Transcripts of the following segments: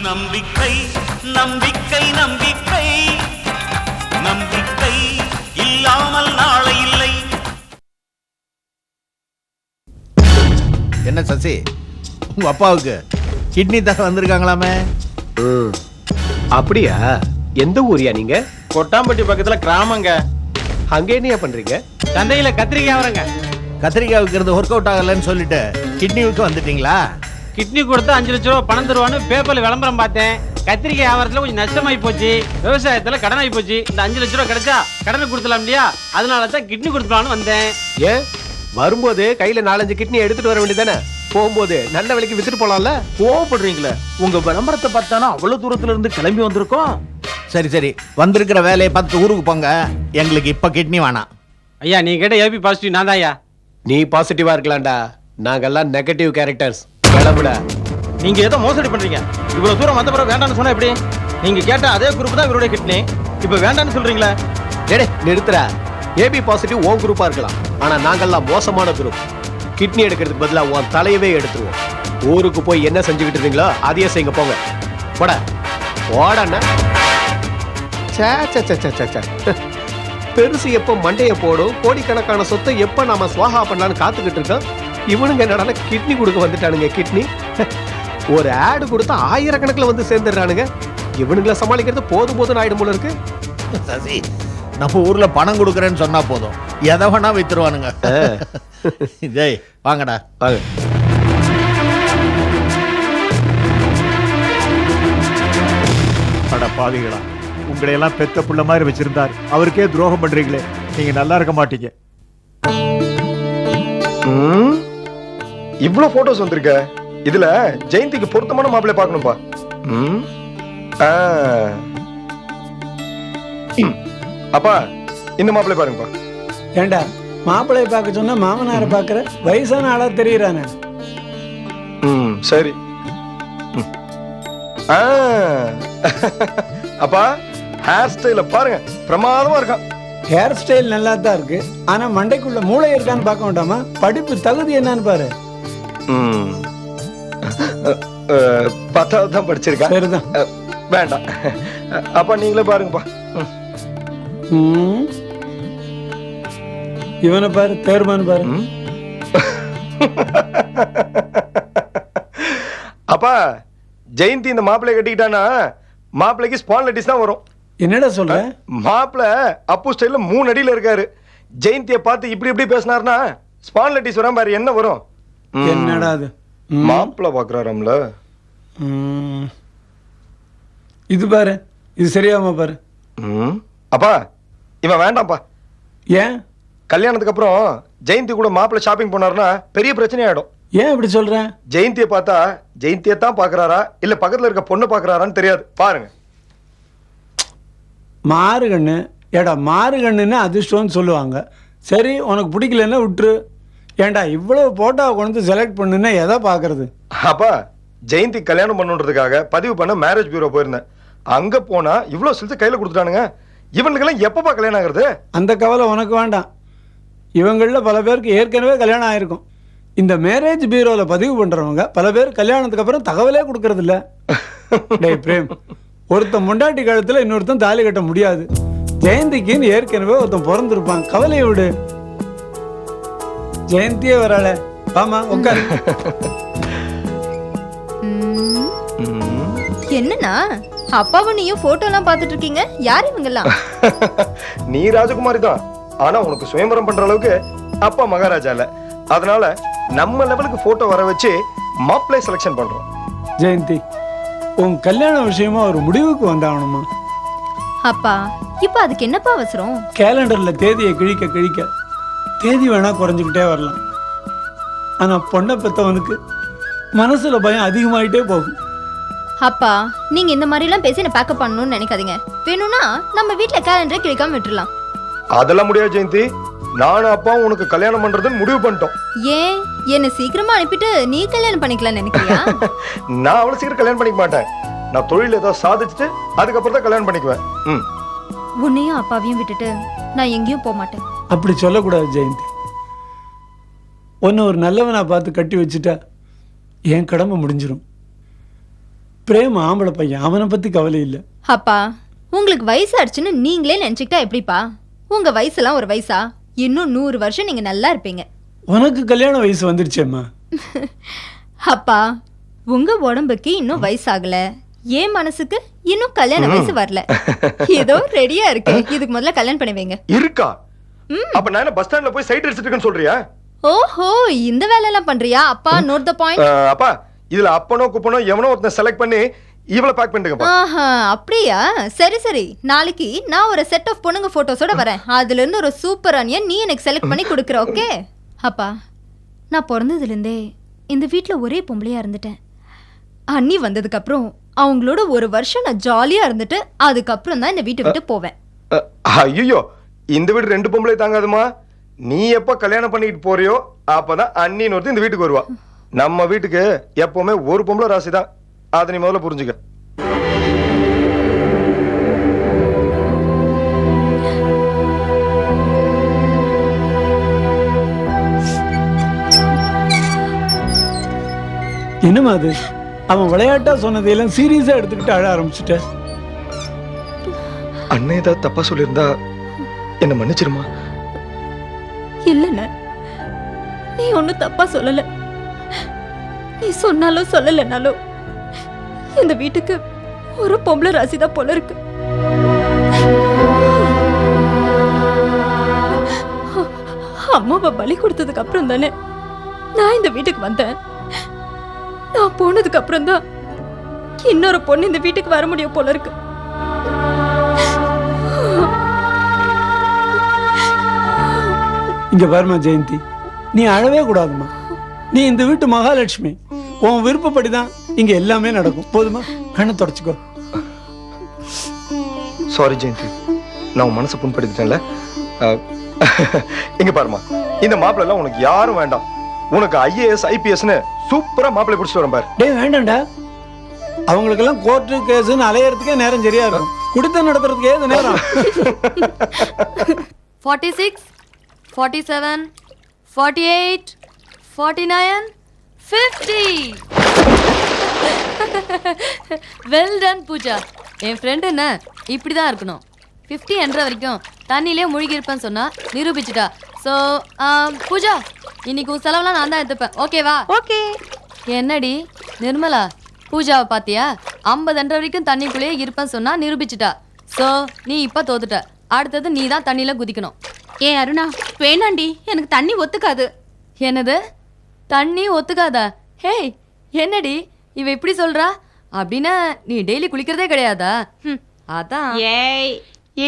நம்பிக்கை நம்பிக்கை நம்பிக்கை நம்பிக்கை இல்லாமல் நாளை இல்லை. என்ன சசி, உங்க அப்பாவுக்கு கிட்னி தர வந்திருக்காங்களாமே? அப்படியா? எந்த ஊரியா நீங்க? கொட்டாம்பட்டி பக்கத்துல கிராமங்க. அங்க என்னையா பண்றீங்க? சந்தையில கத்திரிக்காய் வரங்க. கத்திரிக்காய் விற்கிறது ஒர்க் அவுட் ஆகலன்னு சொல்லிட்டு கிட்னி விற்க வந்துட்டீங்களா? கிட்னி கொடுத்து 5 லட்சம் ரூபாய் பணம் தருவான்னு பேப்பர்ல விளம்பரம் பார்த்தேன். கத்திரிக்காய் வியாபாரத்துல கொஞ்சம் நஷ்டமாயி போச்சு, விவசாயத்துல கடன் ஆகி போச்சு. இந்த 5 லட்சம் ரூபாய் கிடைச்சா கடனை கொடுத்துலாம் இல்லையா, அதனால தான் கிட்னி கொடுத்துலான்னு வந்தேன். ஏன் வரும்போது கையில 4-5 கிட்னி எடுத்துட்டு வர வேண்டியதானே? போகும்போது நல்ல விலைக்கு வித்துட்டு போலாம்ல. கோவப்படுறீங்களே, உங்க விளம்பரத்தை பார்த்தானா அவ்வளவு தூரத்துல இருந்து கிளம்பி வந்திருக்கோம். சரி சரி, வந்திருக்கிற வேலையை பார்த்து ஊருக்கு போங்க. எங்களுக்கு இப்ப கிட்னி வேணாம். ஐயா நீ கேட்ட ஏபி பாசிட்டிவ் நான் தான்யா. நீ பாசிட்டிவா இருக்கலாம்டா, நாங்கெல்லாம் நெகட்டிவ் கேரக்டர்ஸ். கிளம்புடா. நீங்க ஏதோ மோசடி பண்றீங்க. இவ்வளவு தூரம் வந்த பிறகு வேண்டாம்னு சொன்னா எப்படி? நீங்க கேட்ட அதே குரூப் தான் இவருடைய கிட்னி, இப்ப வேண்டாம்னு சொல்றீங்களா? டேய் நிறுத்துற. ஏபி பாசிட்டிவ் ஓ குரூப்பா இருக்கலாம், ஆனா நாங்கெல்லாம் மோசமான குரூப். கிட்னி எடுக்கிறதுக்கு பதிலா உன் தலையவே எடுத்துருவோம். ஊருக்கு போய் என்ன செஞ்சுக்கிட்டு இருந்தீங்களோ அதையே செய்யுங்க, போங்க. போட போடண்ணா. பெருசு எப்ப மண்டைய போடும், கோடிக்கணக்கான சொத்தை எப்ப நாம ஸ்வாஹா பண்ணலான்னு காத்துக்கிட்டு இருக்கோம். இவனுங்க என்னடா கிட்னி கொடுக்க வந்துட்டானுங்க. கிட்னி ஒரு ஆடு கொடுத்தா 1000கணக்கில் வந்து சேர்ந்துடுறானுங்க. இவனுங்களை சமாளிக்கிறது போதும் போதும் ஆயிடும் போல இருக்கு. சசி, நம்ம ஊர்ல பணம் கொடுக்கறேன்னு சொன்னா போதும், எதை வேணா வித்துருவானுங்க. ஜெய் வாங்கடா வாங்க. அட பாவிகளா, உங்களை எல்லாம் பெத்த புள்ள மாதிரி வச்சிருந்தார், அவருக்கே துரோகம் பண்றீங்களே. நீங்க நல்லா இருக்க மாட்டீங்க. இவ்வளவு போட்டோஸ் வந்திருக்க, இதுல ஜெயந்திக்கு பொருத்தமான மாப்பிள்ளை பார்க்கணும்பா. அப்பா இந்த மாப்பிள்ளை பாருங்கப்பா. ஏண்டா மாப்பிள்ளைய பார்க்க சொன்னா மாமனாரை பார்க்கற? வயசான ஆளா தெரியறானே. சரி. அப்பா ஹேர் ஸ்டைல பாருங்க, பிரமாதமா இருக்கான். ஹேர் ஸ்டைல் நல்லா தான் இருக்கு, ஆனா மண்டைக்குள்ள மூளை இருக்கான்னு பார்க்க வேண்டாமா? படிப்பு தகுதி என்னன்னு பாரு. 10வது தான் படிச்சிருக்கா. சரிதான், வேண்டாம். அப்பா நீங்களே பாருங்கப்பா. இவனை பாரு, தேர்மான் பாரு. அப்பா ஜெயந்தி இந்த மாப்பிள்ளை கட்டிக்கிட்டானா மாப்பிள்ளைக்கு ஸ்பான்லைட்டிஸ் தான் வரும். என்னடா சொல்ற? மாப்பிள்ளை அப்பு ஸ்டைல்ல 3 அடியில இருக்காரு. ஜெயந்தியை பார்த்து இப்படி இப்படி பேசினார்னா ஸ்பான்லைட்டிஸ் வராம பாரு என்ன வரும். என்னடா அது? மாப்பிள்ளை பாக்குறாராம்ல. இது பாரு, இது சரியாம பாரு. அப்பா இவன் வேண்டாம்ப்பா. ஏன்? கல்யாணத்துக்கு அப்புறம் ஜெயந்தி கூட மாப்பிள்ளை ஷாப்பிங் போனாருன்னா பெரிய பிரச்சனை ஆயிடும். ஏன் இப்படி சொல்ற? ஜெயந்தியை பார்த்தா ஜெயந்தியை தான் பாக்குறாரா இல்ல பக்கத்துல இருக்க பொண்ணு பாக்குறாரான்னு தெரியாது. பாருங்க. மாறுகண்ணு. ஏடா மாறுகண்ணுன்னு அதிர்ஷ்டம்னு சொல்லுவாங்க. சரி, உனக்கு பிடிக்கலன்னா விட்டுரு. ஏண்டா இவ்வளவு போட்டோவை கொண்டு செலக்ட் பண்ணுன்னா எதை பாக்குறது? அப்பா ஜெயந்தி கல்யாணம் பண்ணுன்றதுக்காக பதிவு பண்ண மேரேஜ் பியூரோ போயிருந்தேன். அங்க போனா இவ்வளவு சிலிச்சு கையில கொடுத்துட்டானுங்க. இவனுக்கெல்லாம் எப்பப்பா கல்யாணம் ஆகுறது? அந்த கவலை உனக்கு வேண்டாம். இவங்களில் பல பேருக்கு ஏற்கனவே கல்யாணம் ஆயிருக்கும். இந்த மேரேஜ் பியூரோவில் பதிவு பண்றவங்க பல பேர் கல்யாணத்துக்கு அப்புறம் தகவலே கொடுக்கறது இல்ல. டேய் பிரேம், ஒருத்தன் முண்டாட்டி காலத்துல இன்னொருத்தன் தாலி கட்ட முடியாது. ஜெயந்திக்குன்னு ஏற்கனவே ஒருத்தன் பிறந்திருப்பான். கவலையை விடு. ஜெயந்தியே வராள. ஆமா உட்காரு. என்னன்னா அப்பாவும் நீயும் போட்டோ எல்லாம் பாத்துட்டு இருக்கீங்க? யார் இவங்கெல்லாம்? நீ ராஜகுமாரி தான், ஆனா உனக்கு சுயம்பரம் பண்ற அளவுக்கு அப்பா மகாராஜா இல்ல. அதனால நம்ம லெவலுக்கு போட்டோ வர வச்சு மாப்பிள்ளை செலக்ஷன் பண்றோம். ஜெயந்தி, உன் கல்யாண விஷயமா ஒரு முடிவுக்கு வந்தாகணுமா? அப்பா இப்ப அதுக்கு என்னப்பா அவசரம்? கேலண்டர்ல தேதியை கிழிக்க கிழிக்க தேதி வேணா குறைஞ்சுக்கிட்டே வரலாம். ஆனா பொண்ணை பெத்தவனுக்கு மனசுல பயம் அதிகமாயிட்டே போகும். அப்பா நீங்க இந்த மாதிரி எல்லாம் பேசி என்ன பேக்கப் பண்ணணும்னு நினைக்காதீங்க. வேணும்னா நம்ம வீட்டுல கேலண்டரை கிழிக்காம விட்டுறலாம். அதெல்லாம் முடியாது ஜெயந்தி. நானும் அப்பாவும் உனக்கு கல்யாணம் பண்றதுன்னு முடிவு பண்ணிட்டோம். ஏன் என்ன சீக்கிரமா அனுப்பிட்டு நீ கல்யாணம் பண்ணிக்கலாம்னு நினைக்கிறியா? நான் அவ்வளவு சீக்கிரம் கல்யாணம் பண்ணிக்க மாட்டேன். நான் தொழில் ஏதாவது சாதிச்சுட்டு அதுக்கப்புறம் தான் கல்யாணம் பண்ணிக்குவேன். உன்னையும் அப்பாவையும் விட்டுட்டு நான் எங்கேயும் போக மாட்டேன். அப்படி சொல்லக்கூடாது ஜெயந்தி. ஒன்னு ஒரு நல்லவனா பார்த்து கட்டி வச்சுட்டா என் கடமை முடிஞ்சிடும். பிரேம் ஆம்பளை பையன், அவனை பத்தி கவலை இல்லை. அப்பா உங்களுக்கு வயசாயிடுச்சுன்னு நீங்களே நினைச்சுக்கிட்டா எப்படிப்பா? உங்க வயசுலாம் ஒரு வயசா? இன்னும் 100 வருஷம் நீங்க நல்லா இருப்பீங்க. உனக்கு கல்யாண வயசு வந்துருச்சேம்மா. அப்பா உங்க உடம்புக்கு இன்னும் வயசாகல, என் மனசுக்கு இன்னும் கல்யாண வயசு வரல. ஏதோ ரெடியா இருக்கு, இதுக்கு முதல்ல கல்யாணம் பண்ணி வைங்க. இருக்கா? அப்ப நான் என்ன பஸ் ஸ்டாண்ட்ல போய் சைட் அடிச்சிட்டு இருக்கேன்னு சொல்றியா? ஓஹோ, இந்த வேலை எல்லாம் பண்றியா? அப்பா நோட் த பாயிண்ட். அப்பா இதுல அப்பனோ குப்பனோ எவனோ ஒருத்தன் செலக்ட் பண்ணி இவளை பேக் பண்ணிட்டுங்கப்பா. ஆஹா, அப்படியா? சரி சரி, நாளைக்கு நான் ஒரு செட் ஆஃப் பொண்ணுங்க போட்டோஸோட வரேன். அதுல இருந்து ஒரு சூப்பர் அணியை நீ எனக்கு செலக்ட் பண்ணி கொடுக்குற, ஓகே? அப்பா நான் பிறந்ததுல இருந்தே இந்த வீட்ல ஒரே பொம்பளையா இருந்துட்டேன். அண்ணி வந்ததுக்கு அப்புறம் அவங்களோட ஒரு வருஷம் நான் ஜாலியா இருந்துட்டு அதுக்கப்புறம் தான் இந்த வீட்டை விட்டு போவேன். ஐயோ, இந்த வீடு 2 பொம்பளை தாங்காதுமா. நீ எப்ப கல்யாணம் பண்ணிட்டு போறியோ அப்பதான் அண்ணின்னு ஒருத்தர் இந்த வீட்டுக்கு வருவா. நம்ம வீட்டுக்கு எப்பவுமே ஒரு பொம்பளை ராசி தான். அதை நீ முதல்ல புரிஞ்சுக்க. என்னம்மா அது? அவன் விளையாட்டா சொன்னதையெல்லாம் சீரியஸா எடுத்துக்கிட்டு அழ ஆரம்பிச்சுட்ட. அண்ணன் ஏதாவது தப்பா சொல்லியிருந்தா என்ன மன்னிச்சிருமா? இல்லைண்ண, நீ ஒன்னும் தப்பா சொல்லல. நீ சொன்னாலும் சொல்லலைனாலும் இந்த வீட்டுக்கு ஒரு பொம்பளை ராசிதான் போல இருக்கு. அம்மாவை பலி கொடுத்ததுக்கு அப்புறம் தானே நான் இந்த வீட்டுக்கு வந்தேன். நான் போனதுக்கு அப்புறம் தான் இன்னொரு பொண்ணு இந்த வீட்டுக்கு வர முடியும் போல இருக்கு. இங்க பாருமா ஜெயந்தி, நீ அழவே கூடாதுமா. நீ இந்த வீட்டு மகாலட்சுமி. உன் விருப்பப்படிதான் இங்க எல்லாமே நடக்கும். போதுமா? கண்ணை தொடச்சுக்கோ. சாரி ஜெயந்தி, நான் உன் மனசை புண்படுத்திட்டேன்ல. இங்க பாருமா, இந்த மாப்பிள்ள எல்லாம் உனக்கு யாரும் வேண்டாம். உனக்கு IAS IPSன்னு சூப்பரா மாப்பிள்ளை பிடிச்சிட்டு வரேன் பாரு. டேய் வேண்டாம்டா, அவங்களுக்கெல்லாம் கோர்ட்டு கேஸ்ன்னு அலையறதுக்கே நேரம் சரியா இருக்கும். குடித்த நடத்துறதுக்கு ஏது நேரம்? 46, 47, 48, 49, 50. Well done Pooja. என் ஃப்ரெண்ட் என்ன இப்படிதான் இருக்கணும். 50 என்ற வரைக்கும் தண்ணியிலே முழுகி இருப்பேன்னு சொன்னா நிரூபிச்சுட்டா. ஸோ பூஜா, இன்னைக்கு உன் செலவுலாம் நான் தான் எடுத்துப்பேன், ஓகேவா? ஓகே. என்னடி நிர்மலா, பூஜாவை பாத்தியா? 50 என்ற வரைக்கும் தண்ணிக்குள்ளேயே இருப்பேன்னு சொன்னா நிரூபிச்சுட்டா. ஸோ நீ இப்ப தோத்துட்ட. அடுத்தது நீ தான் தண்ணியில குதிக்கணும். ஏ அருணா, வேணாண்டி, எனக்கு தண்ணி ஒத்துக்காது. என்னது? தண்ணி ஒத்துக்காதா? ஹேய், என்னடி இவ இப்படி சொல்றா? அப்படின்னா நீ டெய்லி குளிக்கிறதே கிடையாதா? அதான். ஏய்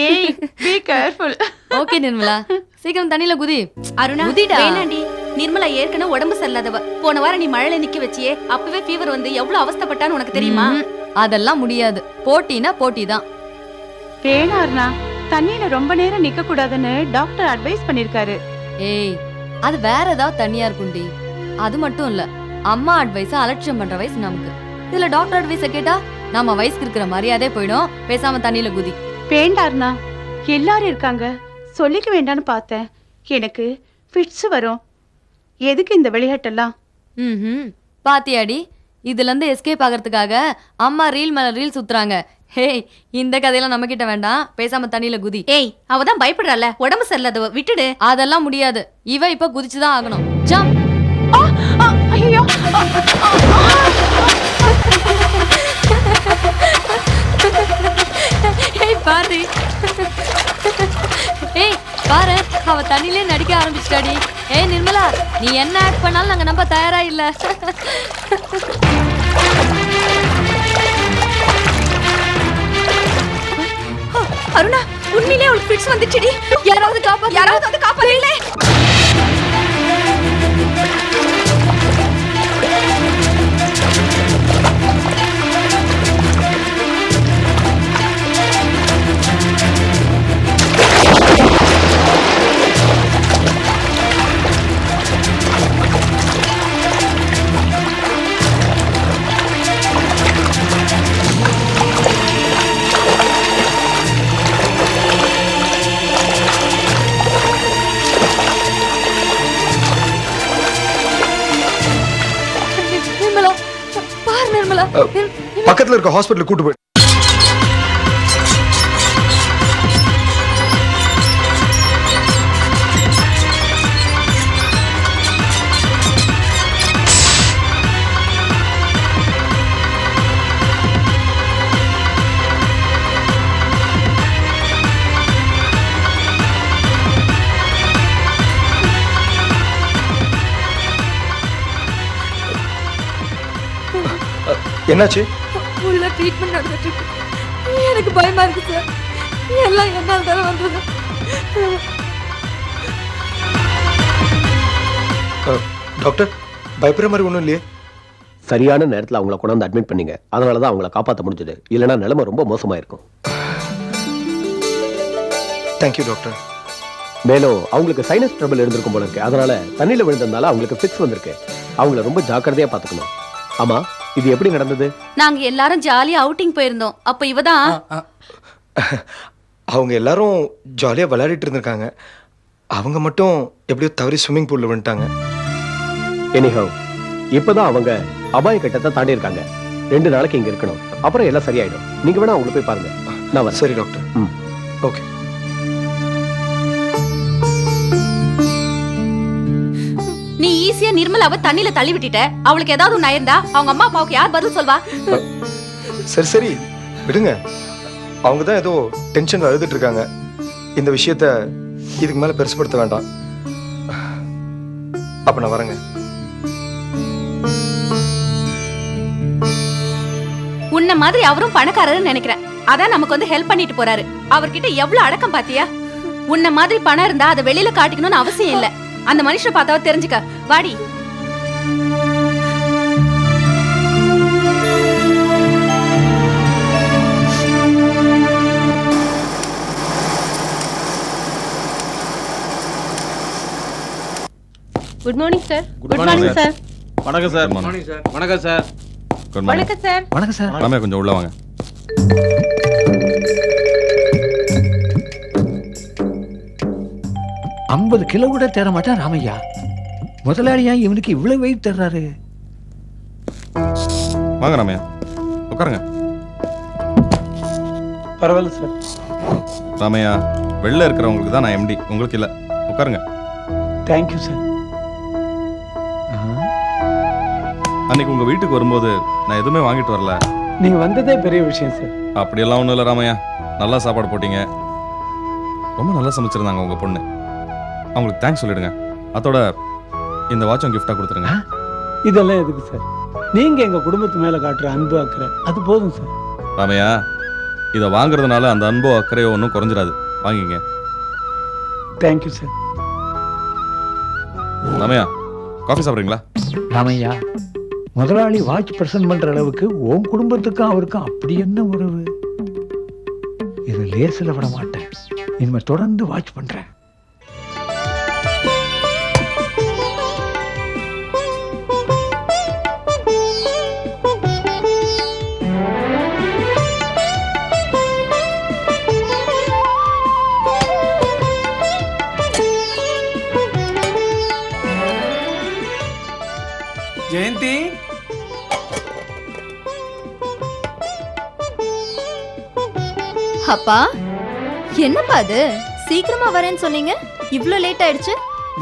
ஏய், பீ கேர்ஃபுல். ஓகே நிர்மலா, சீக்கிரம் தண்ணியில குதி. அருணா, குதிடா. வேணாண்டி, நிர்மலா ஏற்கனவே உடம்பு சரியில்லாதவ. போன வாரம் நீ மழையில நிக்க வச்சியே, அப்பவே ஃபீவர் வந்து எவ்வளவு அவஸ்தைப்பட்டான்னு உனக்கு தெரியுமா? அதெல்லாம் முடியாது. போட்டினா போட்டி தான். வேணா அருணா, தண்ணியில ரொம்ப நேரம் நிக்க கூடாதுன்னு டாக்டர் அட்வைஸ் பண்ணிருக்காரு. ஏய், அது வேற ஏதாவது தண்ணியா இருக்கும்டி. அது மட்டும் இல்ல, அம்மா அட்வைஸ அலட்சியம் பண்ற வயசு நமக்கு. இதுல டாக்டர் அட்வைஸ கேட்டா நம்ம வயசுக்கு இருக்கிற மரியாதை போயிடும். பேசாம தண்ணியில குதி. வேண்டா அருணா, எல்லாரும் இருக்காங்க, சொல்லிக்க வேண்டான்னு பார்த்தேன். எனக்கு ஃபிட்ஸ் வரும். எதுக்கு இந்த விளையாட்டெல்லாம்? பாத்தியாடி, இதுல இருந்து எஸ்கேப் ஆகிறதுக்காக அம்மா ரீல் மேல ரீல் சுத்துறாங்க. ஹேய், இந்த கதையெல்லாம் நம்ம கிட்ட வேண்டாம். பேசாம தண்ணியில குதி. ஏய், அவதான் பயப்படுறாள், உடம்பு சரியில்லாதவ, விட்டுடு. அதெல்லாம் முடியாது. இவ இப்ப குதிச்சுதான் ஆகணும். ஜம்ப். ஐயோ, ஏய் பாரு, ஏய் பாரு, அவ தண்ணிலே நடிக்க ஆரம்பிச்சிட்டாடி. ஏய் நிர்மலா, நீ என்ன ஆக்ட் பண்ணாலும் நாங்க நம்ப தயாரா இல்ல. அருணா, உண்மையிலே அவளுக்கு ஃபிட்ஸ் வந்துச்சுடி. யாராவது காப்பாத்து, யாராவது வந்து காப்பாத்தீங்களே. நிர்மலா, பாரு நிர்மலா. பக்கத்துல பக்கத்துல இருக்க ஹாஸ்பிட்டலுக்கு கூட்டு போய். என்னாச்சு? உள்ள ட்ரீட்மெண்ட் நடந்துட்டு இருக்கு. எனக்கு பயமா இருக்கு சார். எல்லாம் என்னால் தானே வந்தது. டாக்டர், பயப்படுற மாதிரி ஒன்றும் இல்லையே? சரியான நேரத்தில் அவங்கள கொண்டாந்து அட்மிட் பண்ணீங்க. அதனால தான் அவங்கள காப்பாற்ற முடிஞ்சது. இல்லைன்னா நிலைமை ரொம்ப மோசமாயிருக்கும். Thank you doctor. மேலும் அவங்களுக்கு சைனஸ் ட்ரபிள் இருந்திருக்கும் போல இருக்கு. அதனால தண்ணியில விழுந்ததுனால அவங்களுக்கு ஃபிக்ஸ் வந்திருக்கு. அவங்கள ரொம்ப ஜாக்கிரதையா பாத்துக்கணும். ஆமா, இது எப்படி நடந்தது? நாங்க எல்லாரும் ஜாலியா அவுட்டிங் போயிருந்தோம். அப்ப இவதான் அவங்க எல்லாரும் ஜாலியா விளையாடிட்டு இருந்திருக்காங்க. அவங்க மட்டும் எப்படியோ தவறி ஸ்விம்மிங் பூல்ல விழுந்துட்டாங்க. எனிஹவ், இப்பதான் அவங்க அபாய கட்டத்தை தாண்டி இருக்காங்க. 2 நாளைக்கு இங்க இருக்கணும். அப்புறம் எல்லாம் சரியாயிடும். நீங்க வேணா அவங்கள போய் பாருங்க. நான் வரேன். சரி டாக்டர். ஓகே. நீ ஈஸியா நிர்மலாவை தண்ணியில தள்ளி விட்டுட்ட. அவளுக்கு ஏதாவது ஒண்ணு ஆயிருந்தா அவங்க அம்மா அப்பாவுக்கு யார் பதில் சொல்வா? சரி சரி விடுங்க. அவங்க தான் ஏதோ டென்ஷன்ல அழுதுட்டு இருக்காங்க. இந்த விஷயத்த இதுக்கு மேல பெருசுப்படுத்த வேண்டாம். அப்ப நான் வரேங்க. உன்ன மாதிரி அவரும் பணக்காரர்னு நினைக்கிறேன். அதான் நமக்கு வந்து ஹெல்ப் பண்ணிட்டு போறாரு. அவர்கிட்ட எவ்வளவு அடக்கம் பாத்தியா? உன்ன மாதிரி பணம் இருந்தா அதை வெளியில காட்டிக்கணும்னு அவசியம் இல்ல. அந்த மனுஷனை பார்த்தாவ தெரிஞ்சுக்க. வாடி. Good morning sir. Good morning sir. வணக்கம் சார். வணக்கம் சார். வணக்கம் சார். வணக்கம் சார். வணக்கம் சார். ராமையா, கொஞ்சம் உள்ள வாங்க. ஐம்பது கிலோ கூட தேர மாட்டான் ராமையா. முதலாளியா இவனுக்கு இவ்வளவு வெயிட் தர்றாரு? வாங்க ராமையா, உட்காருங்க. பரவாயில்ல சார். ராமையா, வெளில இருக்கிறவங்களுக்கு தான் நான் எம்டி, உங்களுக்கு இல்ல. உட்காருங்க. Thank you sir. அன்னைக்கு உங்க வீட்டுக்கு வரும்போது நான் எதுவுமே வாங்கிட்டு வரல. நீங்க வந்ததே பெரிய விஷயம் சார். அப்படியெல்லாம் ஒன்றும் இல்லை ராமையா. நல்லா சாப்பாடு போட்டீங்க. ரொம்ப நல்லா சமைச்சிருந்தாங்க உங்க பொண்ணு. அவங்களுக்கு தேங்க்ஸ் சொல்லிடுங்க. அதோட இந்த வாட்சும் கிஃப்டா கொடுத்துருங்க. இதெல்லாம் எதுக்கு சார்? நீங்க எங்க குடும்பத்து மேல காட்டுற அன்பு அக்கறை அது போதும் சார். ராமையா, இதை வாங்குறதுனால அந்த அன்போ அக்கறையோ ஒன்றும் குறைஞ்சிடாது. வாங்கிங்க. Thank you sir. ராமையா, காஃபி சாப்பிட்றீங்களா? ராமையா, முதலாளி வாட்ச் பிரசன்ட் பண்ற அளவுக்கு உன் குடும்பத்துக்கும் அவருக்கும் அப்படி என்ன உறவு? இது லேசில் விட மாட்டேன். இனிமே தொடர்ந்து வாட்ச் பண்றேன். ஜெயந்தி, அப்பா என்னப்பா அது? சீக்கிரமா வரேன்னு சொன்னீங்க, இவ்ளோ லேட் ஆயிடுச்சு.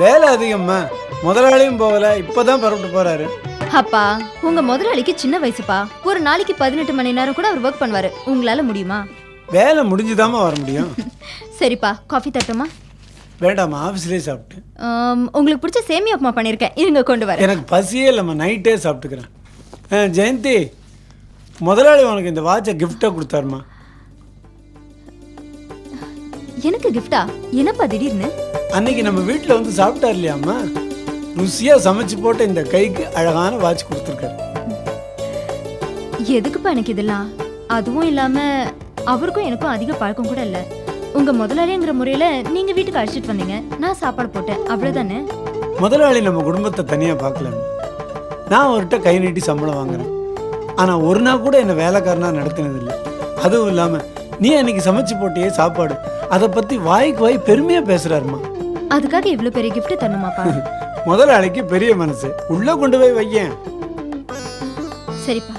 வேலை அதிகம்மா. முதலாளியும் போகல, இப்பதான் பரப்பிட்டு போறாரு. அப்பா, உங்க முதலாளிக்கு சின்ன வயசுப்பா. ஒரு நாளைக்கு 18 மணி நேரம் கூட அவர் ஒர்க் பண்ணுவாரு. உங்களால முடியுமா? வேலை முடிஞ்சுதாம்மா வர முடியும். சரிப்பா, காஃபி தட்டுமா? வேண்டாம்மா, ஆஃபீஸ்லேயே சாப்பிட்டேன். உங்களுக்கு பிடிச்ச சேமியா உப்புமா பண்ணியிருக்கேன், இருங்க கொண்டு வரேன். எனக்கு பசியே இல்லைம்மா, நைட்டே சாப்பிட்டுக்கிறேன். ஜெயந்தி, முதலாளி உனக்கு இந்த வாட்சை கிஃப்டாக கொடுத்தாருமா. எனக்கு கிஃப்டா? என்னப்பா திடீர்னு? அன்னைக்கு நம்ம வீட்டில் வந்து சாப்பிட்டார் இல்லையாம்மா, ருசியாக சமைச்சு போட்டு இந்த கைக்கு அழகான வாட்ச் கொடுத்துருக்காரு. எதுக்குப்பா எனக்கு இதெல்லாம்? அதுவும் இல்லாம அவருக்கும் எனக்கும் அதிக பழக்கம் கூட இல்லை. உங்க முதலாளிங்கிற முறையில நீங்க வீட்டுக்கு அழைச்சிட்டு வந்தீங்க, நான் சாப்பாடு போட்டேன், அவ்வளவுதானே. முதலாளி நம்ம குடும்பத்தை தனியா பார்க்கல. நான் அவர்கிட்ட கை நீட்டி சம்பளம் வாங்குறேன். ஆனா ஒரு நாள் கூட என்ன வேலைக்காரனா நடத்தினது இல்லை. அதுவும் இல்லாம நீ அன்னைக்கு சமைச்சு போட்டியே சாப்பாடு, அதை பத்தி வாய்க்கு வாய் பெருமையா பேசுறாருமா. அதுக்காக இவ்வளவு பெரிய கிஃப்ட் தரணுமாப்பா? முதலாளிக்கு பெரிய மனசு, உள்ள கொண்டு போய் வையேன். சரிப்பா.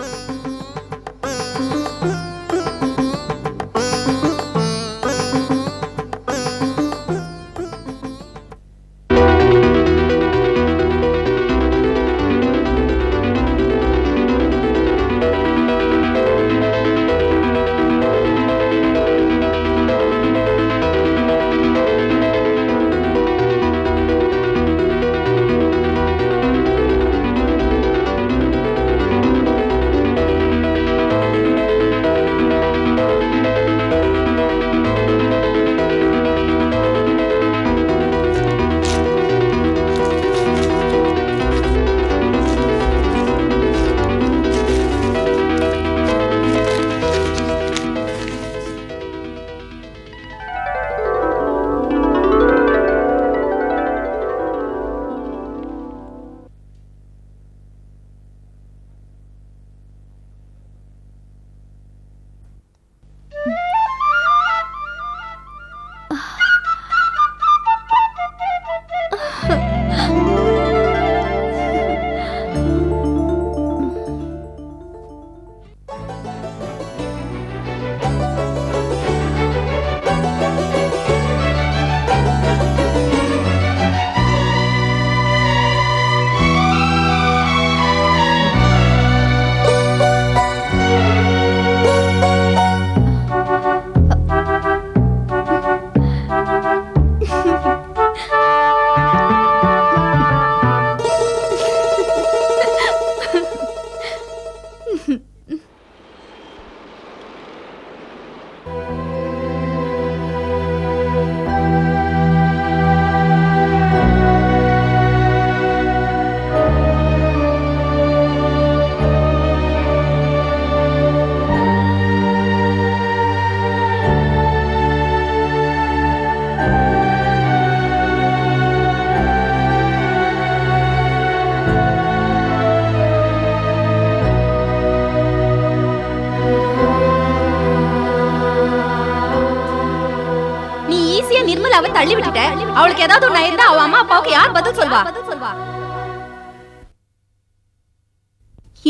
தள்ளி விட்டுட்ட. அவளுக்கு ஏதாவது ஒண்ணு இருந்தா அவ அம்மா அப்பாவுக்கு யார் பதில் சொல்வா?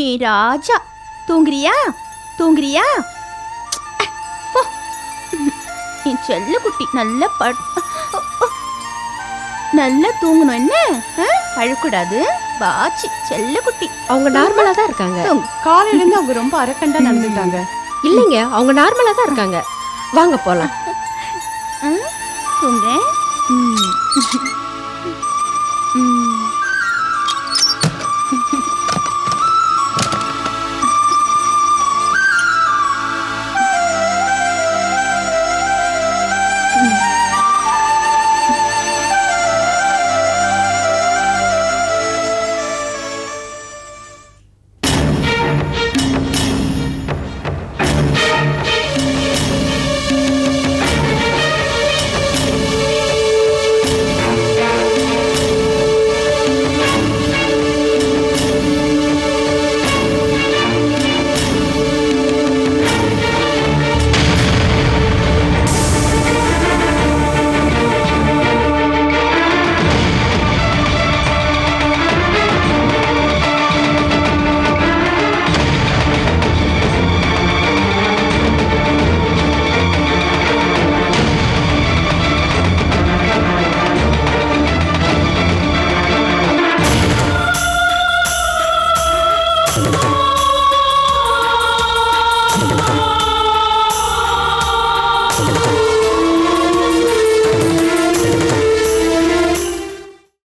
ஏ ராஜா, தூங்குறியா தூங்குறியா? போ. என் செல்ல குட்டி நல்லா நல்லா தூங்கணும். என்ன அழக்கூடாது பாச்சி செல்ல குட்டி. அவங்க நார்மலா தான் இருக்காங்க. காலையில இருந்து அவங்க ரொம்ப அரக்கண்டா நடந்துட்டாங்க. இல்லைங்க, அவங்க நார்மலா தான் இருக்காங்க. வாங்க போலாம். தூங்க.